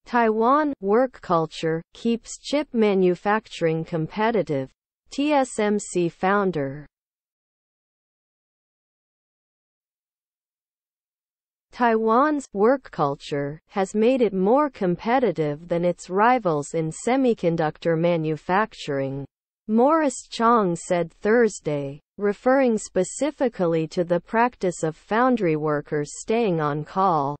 Taiwan work culture keeps chip manufacturing competitive, TSMC founder. Taiwan's work culture has made it more competitive than its rivals in semiconductor manufacturing, Morris Chang said Thursday, referring specifically to the practice of foundry workers staying on call.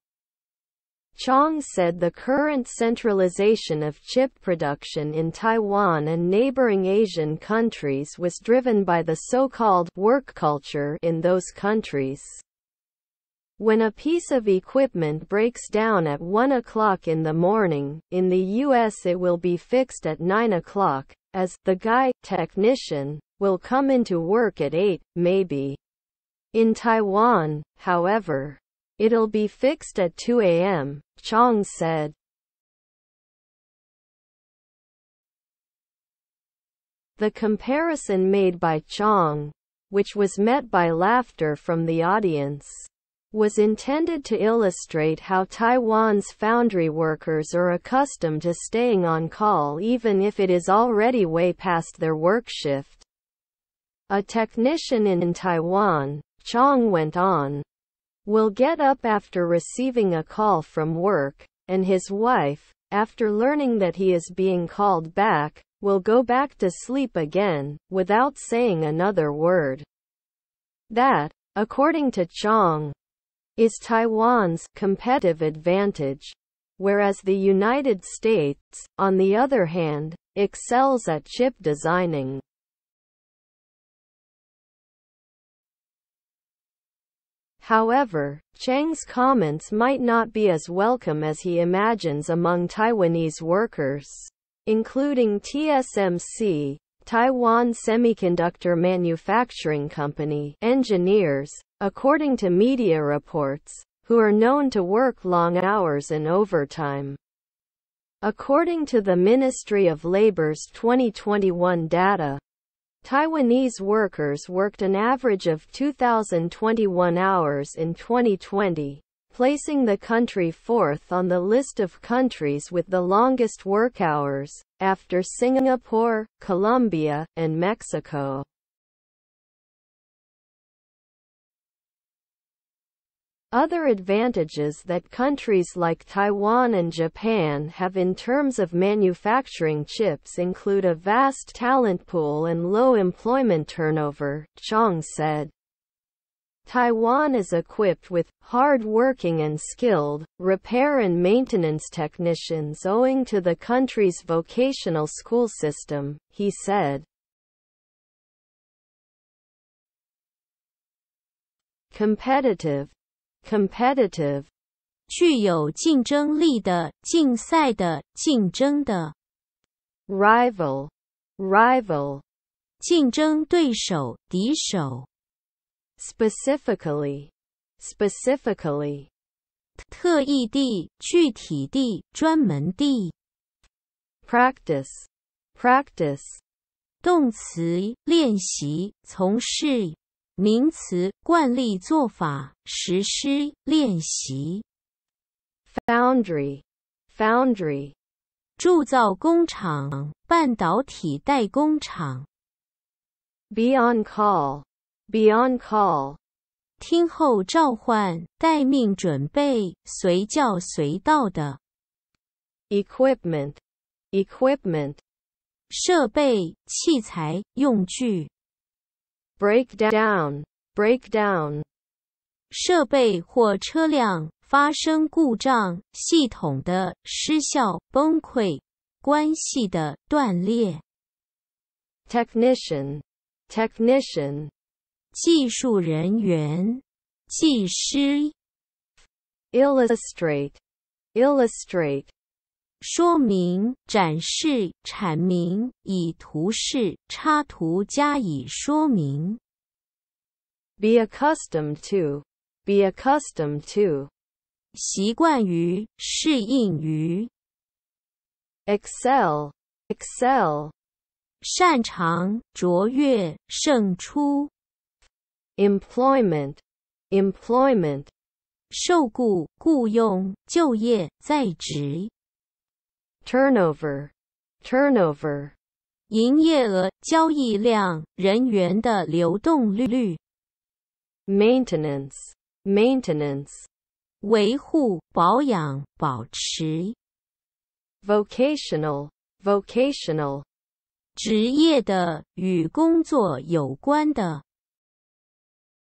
Chang said the current centralization of chip production in Taiwan and neighboring Asian countries was driven by the so-called work culture in those countries. When a piece of equipment breaks down at 1 o'clock in the morning, in the US it will be fixed at 9 o'clock, as the guy, technician, will come into work at 8, maybe. In Taiwan, however, it'll be fixed at 2 a.m., Chang said. The comparison made by Chang, which was met by laughter from the audience, was intended to illustrate how Taiwan's foundry workers are accustomed to staying on call even if it is already way past their work shift. A technician in Taiwan, Chang went on, will get up after receiving a call from work, and his wife, after learning that he is being called back, will go back to sleep again, without saying another word. That, according to Chang, is Taiwan's competitive advantage, whereas the United States, on the other hand, excels at chip designing. However, Chang's comments might not be as welcome as he imagines among Taiwanese workers, including TSMC, Taiwan Semiconductor Manufacturing Company, engineers, according to media reports, who are known to work long hours and overtime. According to the Ministry of Labor's 2021 data, Taiwanese workers worked an average of 2,021 hours in 2020, placing the country fourth on the list of countries with the longest work hours, after Singapore, Colombia, and Mexico. Other advantages that countries like Taiwan and Japan have in terms of manufacturing chips include a vast talent pool and low employment turnover, Chang said. Taiwan is equipped with hard-working and skilled repair and maintenance technicians owing to the country's vocational school system, he said. Competitive, 具有竞争力的、竞赛的、竞争的。rival, 竞争对手、敌手。specifically, 特异地、具体地、专门地。practice, 动词练习、从事。名词惯例做法、实施、练习。foundry, 铸造工厂、半导体代工厂。be on call, 听候召唤、待命准备、随叫随到的。equipment, 设备、器材、用具。breakdown, 设备或车辆发生故障、系统的失效、崩溃、关系的断裂。technician, 技术人员、技师。illustrate, 说明、展示、阐明，以图示、插图加以说明。be accustomed to, 习惯于、适应于。excel, 擅长、卓越、胜出。employment, 受雇、雇用、就业、在职。turnover, turnover, 营业额、交易量、人员的流动率。maintenance, maintenance, 维护、保养、保持。vocational, vocational, 职业的、与工作有关的。